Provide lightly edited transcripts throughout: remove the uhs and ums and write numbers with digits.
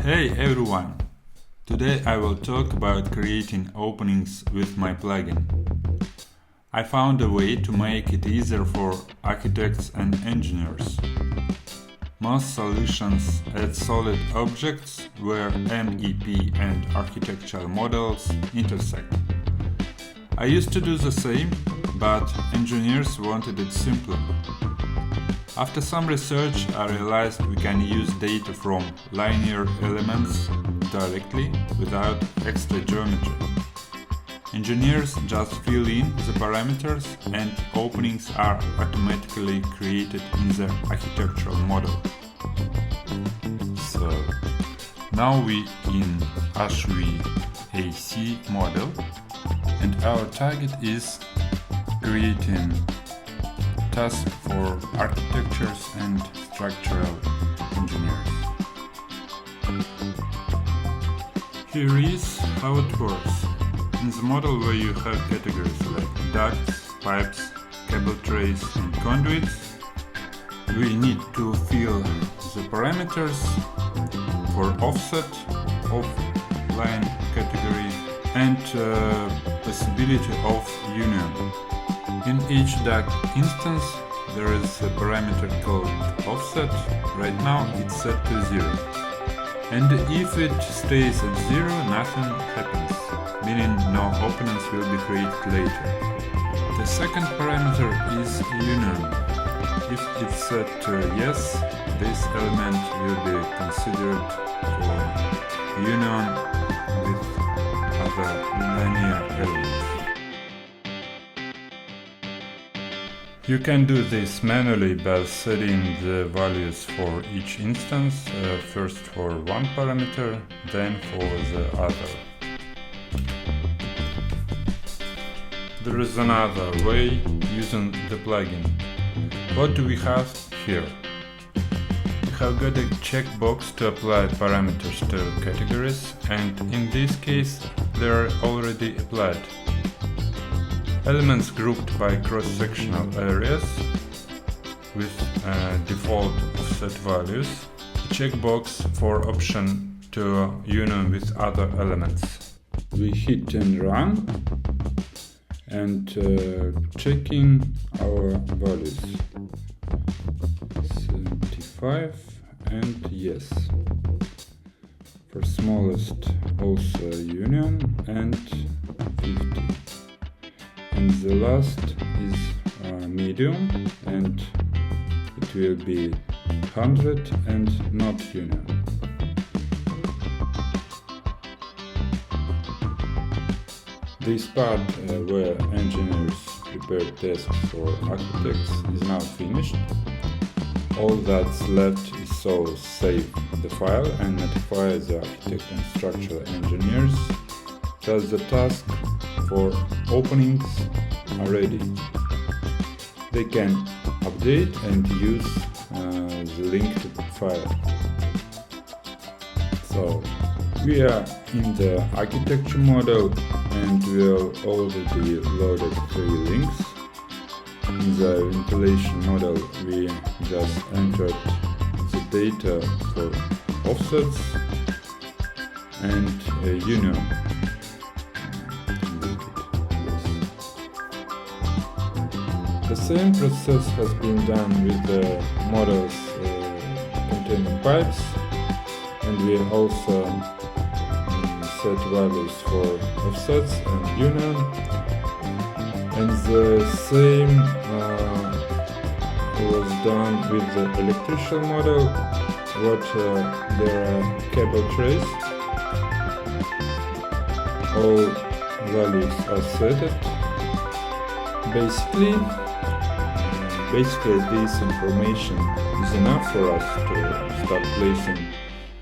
Hey everyone! Today I will talk about creating openings with my plugin. I found a way to make it easier for architects and engineers. Most solutions add solid objects where MEP and architectural models intersect. I used to do the same, but engineers wanted it simpler. After some research, I realized we can use data from linear elements directly without extra geometry. Engineers just fill in the parameters and openings are automatically created in the architectural model. So now we in HVAC model, and our target is creating task for architectures and structural engineers. Here is how it works. In the model where you have categories like ducts, pipes, cable trays and conduits, we need to fill the parameters for offset of line category and possibility of union. In each duct instance, there is a parameter called offset. Right now it's set to 0. And if it stays at 0, nothing happens, meaning no openings will be created later. The second parameter is union. If it's set to yes, this element will be considered for union with other linear elements. You can do this manually by setting the values for each instance, first for one parameter, then for the other. There is another way using the plugin. What do we have here? We have got a checkbox to apply parameters to categories, and in this case they are already applied. Elements grouped by cross-sectional areas with default offset values. Checkbox for option to union with other elements. We hit and run and checking our values. 75 and yes. For smallest also union and 50. And the last is medium, and it will be 100 and not union. This part where engineers prepare tasks for architects is now finished. All that's left is to save the file and notify the architect and structural engineers that the task for openings are ready. They can update and use the link to the file. So we are in the architecture model and we'll already loaded 3 links. In the ventilation model we just entered the data for offsets and union. The same process has been done with the models containing pipes, and we also set values for offsets and union, and the same was done with the electrical model. There are cable trays, all values are set. Basically this information is enough for us to start placing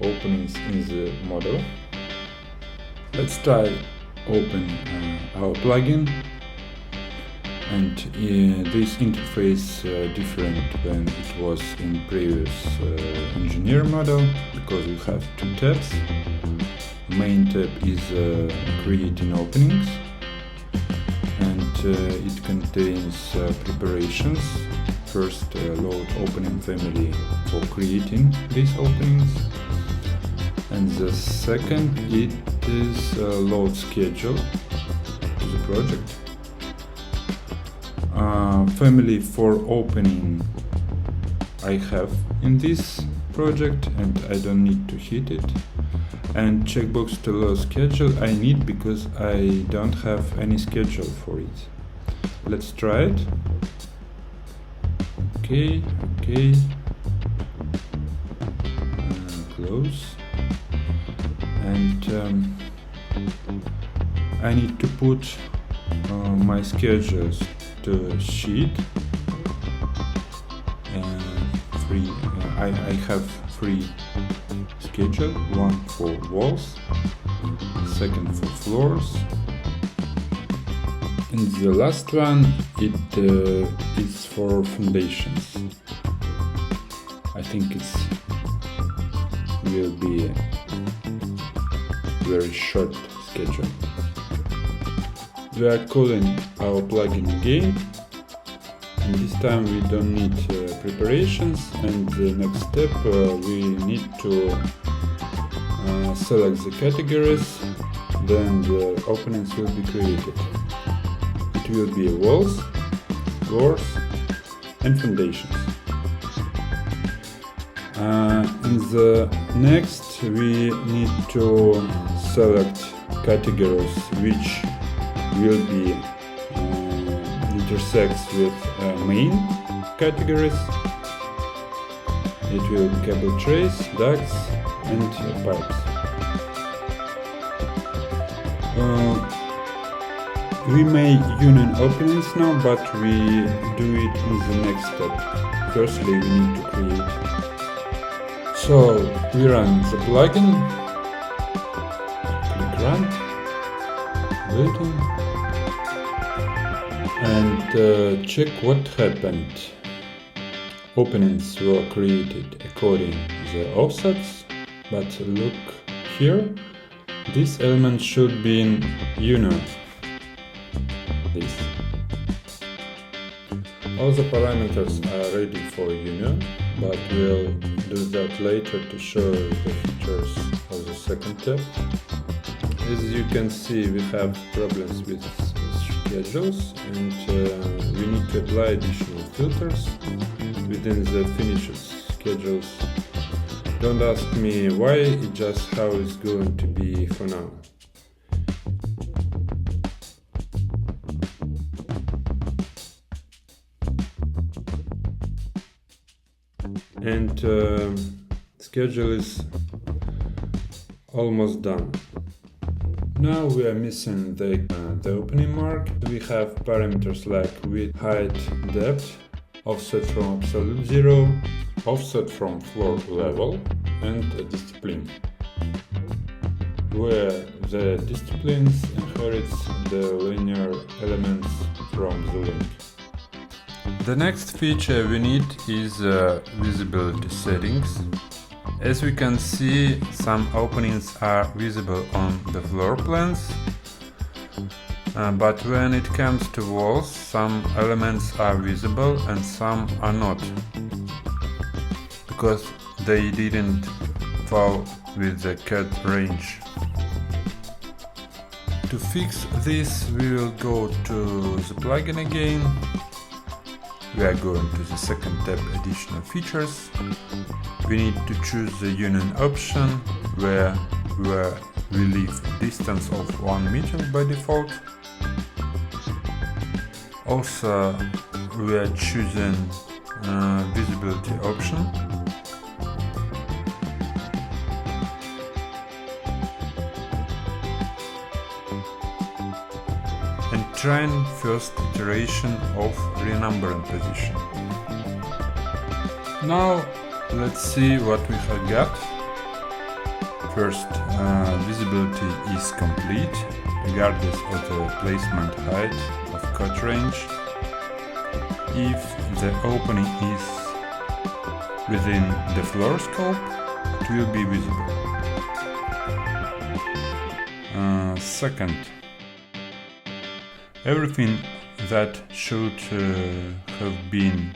openings in the model. Let's try open our plugin, and this interface different than it was in previous engineer model, because we have 2 tabs. Main tab is creating openings, and it contains preparations. First, load opening family for creating these openings, And the second, it is a load schedule to the project. Family for opening I have in this project and I don't need to hit it. And checkbox to load schedule I need because I don't have any schedule for it. Let's try it. Okay. Close. And I need to put my schedules to sheet. I have 3 schedule, one for walls, second for floors, and the last one it is for foundations. I think it will be a very short schedule. We are calling our plugin again, and this time we don't need preparations, and the next step we need to select the categories, then the openings will be created. It will be walls, floors and foundations. In the next we need to select categories which will be intersects with main categories. It will be cable trays, ducts and pipes. We may union openings now, but we do it in the next step. Firstly, we need to create. So we run the plugin, click run, waiting, and check what happened. Openings were created according to the offsets, but look here, this element should be in union. This. All the parameters are ready for union, but we'll do that later to show the features of the second step. As you can see, we have problems with schedules, and we need to apply additional filters within the finished schedules. Don't ask me why, it's just how it's going to be for now. And schedule is almost done. Now we are missing the opening mark. We have parameters like width, height, depth, offset from absolute zero, offset from floor level, and a discipline, where the disciplines inherits the linear elements from the link. The next feature we need is visibility settings. As we can see, some openings are visible on the floor plans, but when it comes to walls, some elements are visible and some are not, because they didn't fall with the cut range. To fix this, we will go to the plugin again. We are going to the second tab, additional features. We need to choose the union option, where we leave distance of 1 meter by default. Also, we are choosing visibility option. And trying first iteration of renumbering position. Now let's see what we have got. First, visibility is complete regardless of the placement height of cut range. If the opening is within the floor scope, it will be visible. Second, everything that should have been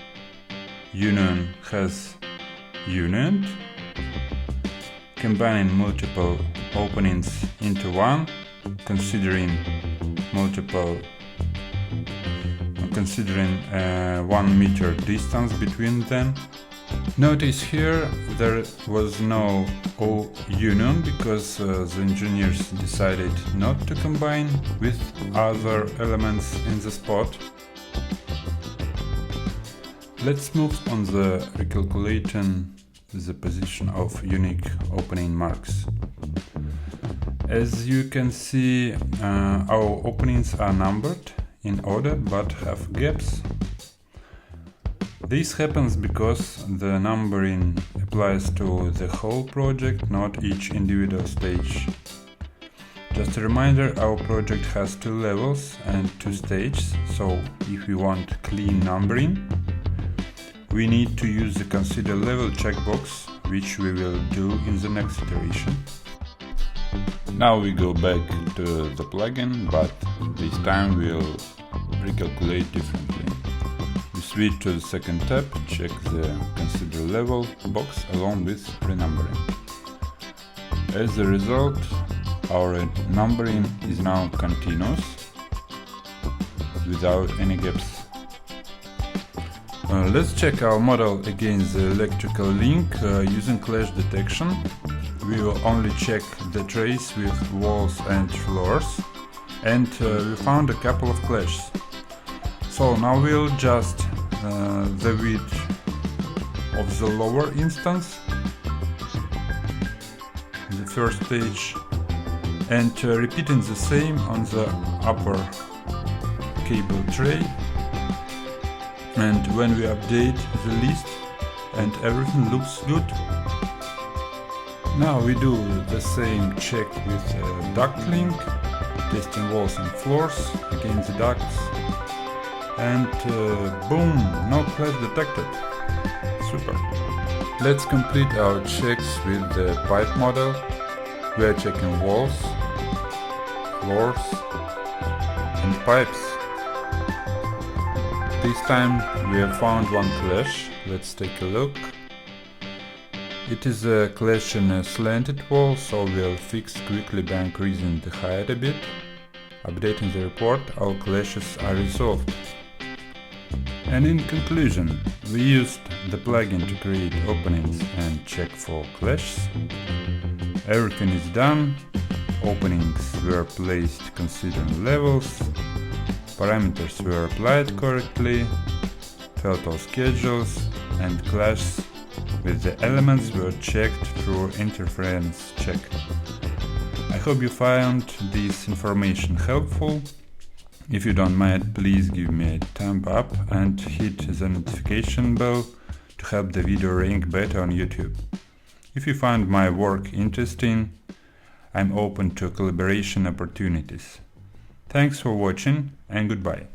union has unioned. combining multiple openings into one, considering 1 meter distance between them. Notice here there was no O union because the engineers decided not to combine with other elements in the spot. Let's move on the recalculating the position of unique opening marks. As you can see, our openings are numbered in order but have gaps. This happens because the numbering applies to the whole project, not each individual stage. Just a reminder, our project has 2 levels and 2 stages, so if we want clean numbering, we need to use the Consider Level checkbox, which we will do in the next iteration. Now we go back to the plugin, but this time we'll recalculate differently. We switch to the second tab, check the Consider Level box along with renumbering. As a result, our numbering is now continuous, without any gaps. Let's check our model against the electrical link using clash detection. We will only check the trace with walls and floors, and we found a couple of clashes. So now we'll adjust the width of the lower instance, the first stage, and repeating the same on the upper cable tray. And when we update the list and everything looks good, now we do the same check with duct link, testing walls and floors against the ducts, and boom, no clash detected. Super. Let's complete our checks with the pipe model. We are checking walls, floors and pipes. This time we have found one clash. Let's take a look. It is a clash in a slanted wall, so we'll fix quickly by increasing the height a bit. Updating the report, all clashes are resolved. And in conclusion, we used the plugin to create openings and check for clashes. Everything is done. Openings were placed considering levels. Parameters were applied correctly, total schedules and clashes with the elements were checked through interference check. I hope you found this information helpful. If you don't mind, please give me a thumb up and hit the notification bell to help the video rank better on YouTube. If you find my work interesting, I'm open to collaboration opportunities. Thanks for watching and goodbye.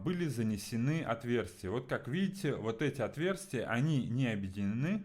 были занесены отверстия. Вот как видите, вот эти отверстия, они не объединены,